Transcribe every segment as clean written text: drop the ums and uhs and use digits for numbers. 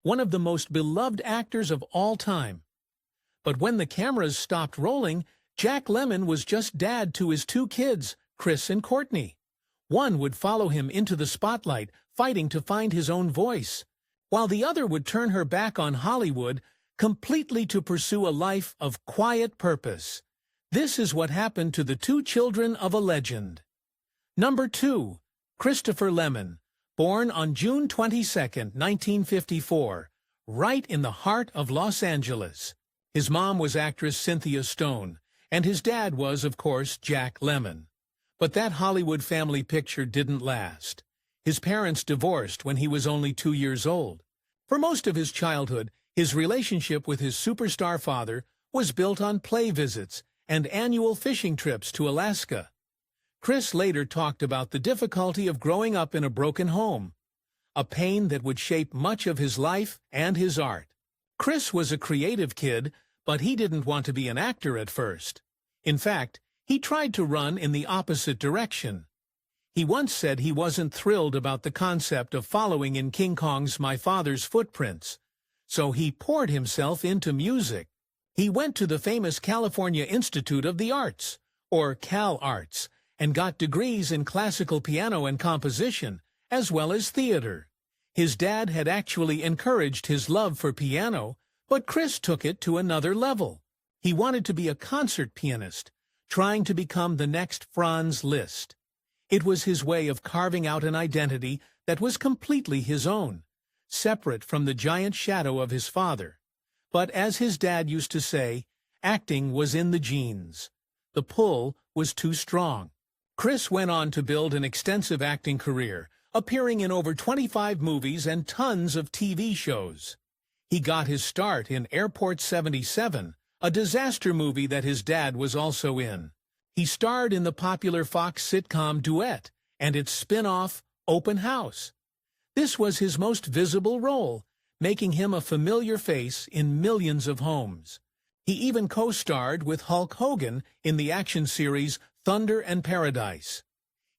one of the most beloved actors of all time. But when the cameras stopped rolling, Jack Lemmon was just dad to his two kids, Chris and Courtney. One would follow him into the spotlight, fighting to find his own voice, while the other would turn her back on Hollywood, completely to pursue a life of quiet purpose. This is what happened to the two children of a legend. Number 2. Christopher Lemmon, born on June 22, 1954, right in the heart of Los Angeles. His mom was actress Cynthia Stone, and his dad was, of course, Jack Lemmon. But that Hollywood family picture didn't last. His parents divorced when he was only 2 years old. For most of his childhood, his relationship with his superstar father was built on play visits and annual fishing trips to Alaska. Chris later talked about the difficulty of growing up in a broken home, a pain that would shape much of his life and his art. Chris was a creative kid, but he didn't want to be an actor at first. In fact, he tried to run in the opposite direction. He once said he wasn't thrilled about the concept of following in King Kong's My Father's footprints, so he poured himself into music. He went to the famous California Institute of the Arts, or Cal Arts, and got degrees in classical piano and composition, as well as theater. His dad had actually encouraged his love for piano, but Chris took it to another level. He wanted to be a concert pianist, trying to become the next Franz Liszt. It was his way of carving out an identity that was completely his own, separate from the giant shadow of his father. But as his dad used to say, acting was in the genes. The pull was too strong. Chris went on to build an extensive acting career, appearing in over 25 movies and tons of TV shows. He got his start in Airport 77, a disaster movie that his dad was also in. He starred in the popular Fox sitcom Duet and its spin-off Open House. This was his most visible role, making him a familiar face in millions of homes. He even co-starred with Hulk Hogan in the action series Thunder and Paradise.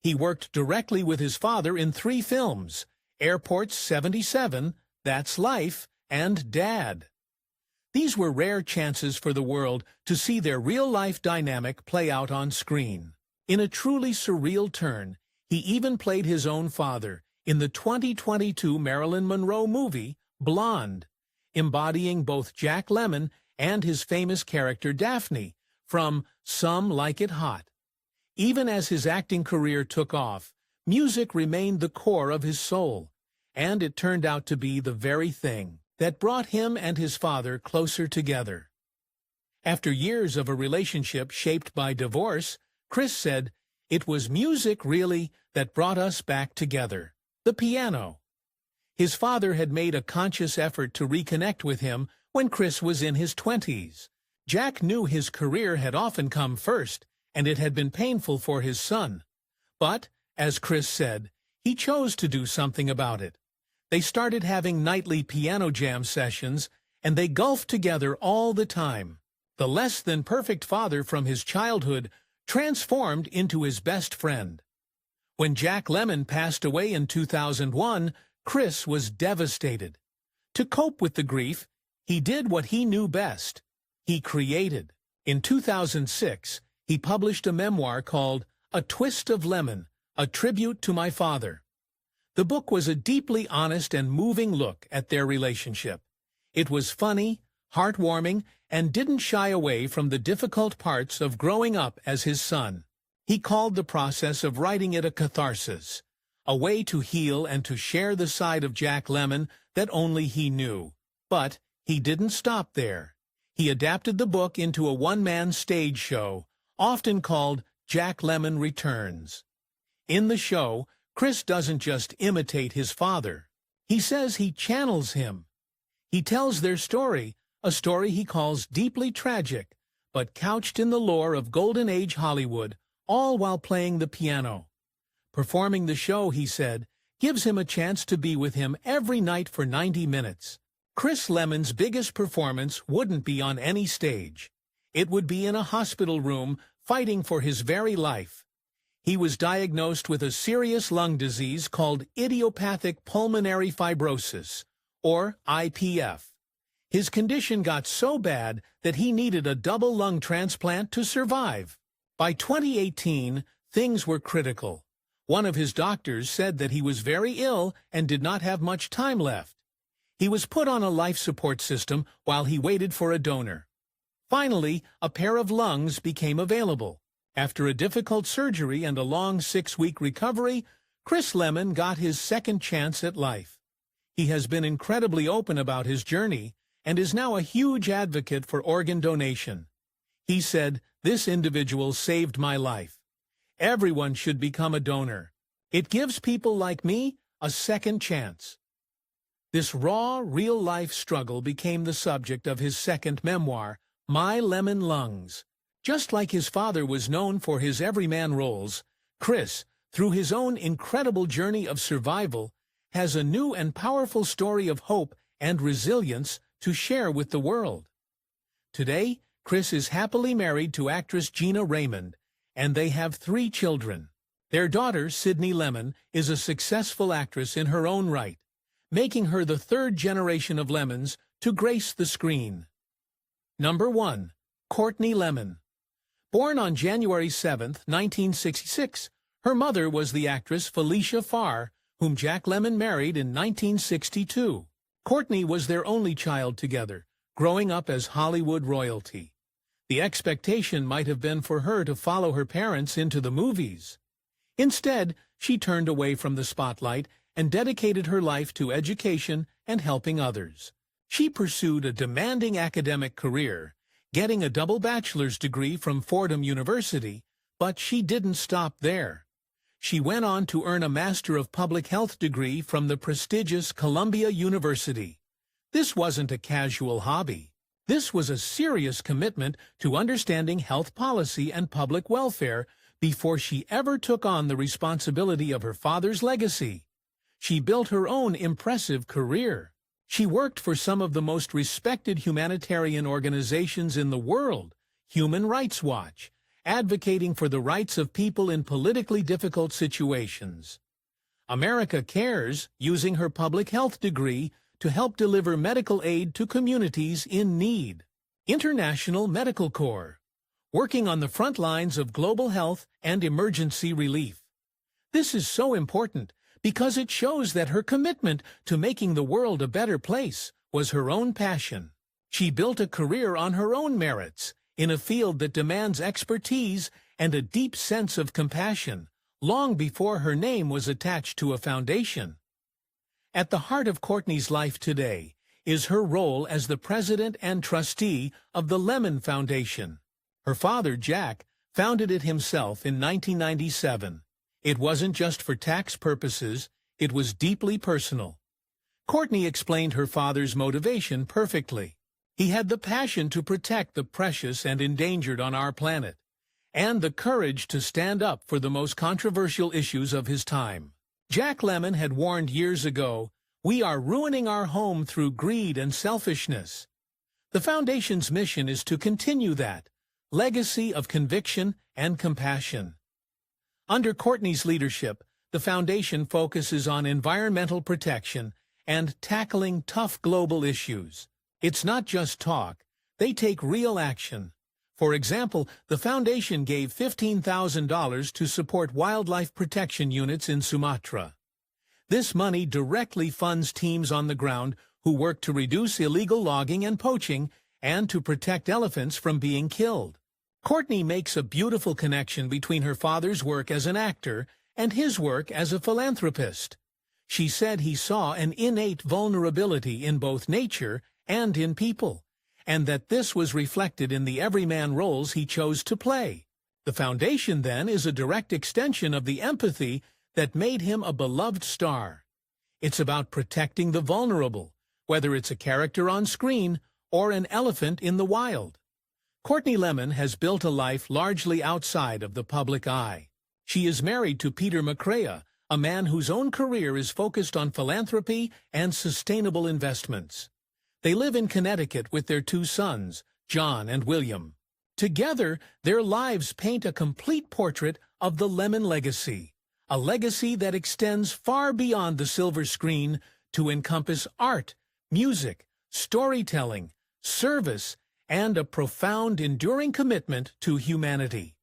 He worked directly with his father in 3 films, Airport 77, That's Life, and Dad. These were rare chances for the world to see their real-life dynamic play out on screen. In a truly surreal turn, he even played his own father in the 2022 Marilyn Monroe movie, Blonde, embodying both Jack Lemmon and his famous character Daphne from Some Like It Hot. Even as his acting career took off, music remained the core of his soul, and it turned out to be the very thing that brought him and his father closer together. After years of a relationship shaped by divorce, Chris said, "It was music, really, that brought us back together. The piano." His father had made a conscious effort to reconnect with him when Chris was in his 20s. Jack knew his career had often come first, and it had been painful for his son. But, as Chris said, he chose to do something about it. They started having nightly piano jam sessions, and they golfed together all the time. The less-than-perfect father from his childhood transformed into his best friend. When Jack Lemmon passed away in 2001, Chris was devastated. To cope with the grief, he did what he knew best. He created. In 2006, he published a memoir called A Twist of Lemon, a tribute to my father. The book was a deeply honest and moving look at their relationship. It was funny, heartwarming, and didn't shy away from the difficult parts of growing up as his son. He called the process of writing it a catharsis, a way to heal and to share the side of Jack Lemmon that only he knew. But he didn't stop there. He adapted the book into a one-man stage show, often called Jack Lemmon Returns. In the show, Chris doesn't just imitate his father. He says he channels him. He tells their story, a story he calls deeply tragic, but couched in the lore of Golden Age Hollywood, all while playing the piano. Performing the show, he said, gives him a chance to be with him every night for 90 minutes. Chris Lemmon's biggest performance wouldn't be on any stage. It would be in a hospital room, fighting for his very life. He was diagnosed with a serious lung disease called idiopathic pulmonary fibrosis, or IPF. His condition got so bad that he needed a double lung transplant to survive. By 2018, things were critical. One of his doctors said that he was very ill and did not have much time left. He was put on a life support system while he waited for a donor. Finally, a pair of lungs became available. After a difficult surgery and a long 6-week recovery, Chris Lemmon got his second chance at life. He has been incredibly open about his journey and is now a huge advocate for organ donation. He said, "This individual saved my life. Everyone should become a donor. It gives people like me a second chance." This raw, real-life struggle became the subject of his second memoir, My Lemon Lungs. Just like his father was known for his everyman roles, Chris, through his own incredible journey of survival, has a new and powerful story of hope and resilience to share with the world. Today, Chris is happily married to actress Gina Raymond, and they have 3 children. Their daughter, Sydney Lemmon, is a successful actress in her own right, making her the 3rd generation of Lemmons to grace the screen. Number 1. Courtney Lemmon. Born on January 7, 1966, her mother was the actress Felicia Farr, whom Jack Lemmon married in 1962. Courtney was their only child together, growing up as Hollywood royalty. The expectation might have been for her to follow her parents into the movies. Instead, she turned away from the spotlight and dedicated her life to education and helping others. She pursued a demanding academic career, getting a double bachelor's degree from Fordham University, but she didn't stop there. She went on to earn a Master of Public Health degree from the prestigious Columbia University. This wasn't a casual hobby. This was a serious commitment to understanding health policy and public welfare before she ever took on the responsibility of her father's legacy. She built her own impressive career. She worked for some of the most respected humanitarian organizations in the world, Human Rights Watch, advocating for the rights of people in politically difficult situations. America Cares, using her public health degree to help deliver medical aid to communities in need. International Medical Corps, working on the front lines of global health and emergency relief. This is so important because it shows that her commitment to making the world a better place was her own passion. She built a career on her own merits, in a field that demands expertise and a deep sense of compassion, long before her name was attached to a foundation. At the heart of Courtney's life today is her role as the president and trustee of the Lemmon Foundation. Her father, Jack, founded it himself in 1997. It wasn't just for tax purposes, it was deeply personal. Courtney explained her father's motivation perfectly. He had the passion to protect the precious and endangered on our planet, and the courage to stand up for the most controversial issues of his time. Jack Lemmon had warned years ago, "We are ruining our home through greed and selfishness." The Foundation's mission is to continue that legacy of conviction and compassion. Under Courtney's leadership, the Foundation focuses on environmental protection and tackling tough global issues. It's not just talk. They take real action. For example, the Foundation gave $15,000 to support wildlife protection units in Sumatra. This money directly funds teams on the ground who work to reduce illegal logging and poaching and to protect elephants from being killed. Courtney makes a beautiful connection between her father's work as an actor and his work as a philanthropist. She said he saw an innate vulnerability in both nature and in people, and that this was reflected in the everyman roles he chose to play. The Foundation, then, is a direct extension of the empathy that made him a beloved star. It's about protecting the vulnerable, whether it's a character on screen or an elephant in the wild. Courtney Lemmon has built a life largely outside of the public eye. She is married to Peter McCrea, a man whose own career is focused on philanthropy and sustainable investments. They live in Connecticut with their 2 sons, John and William. Together, their lives paint a complete portrait of the Lemmon legacy, a legacy that extends far beyond the silver screen to encompass art, music, storytelling, service, and a profound, enduring commitment to humanity.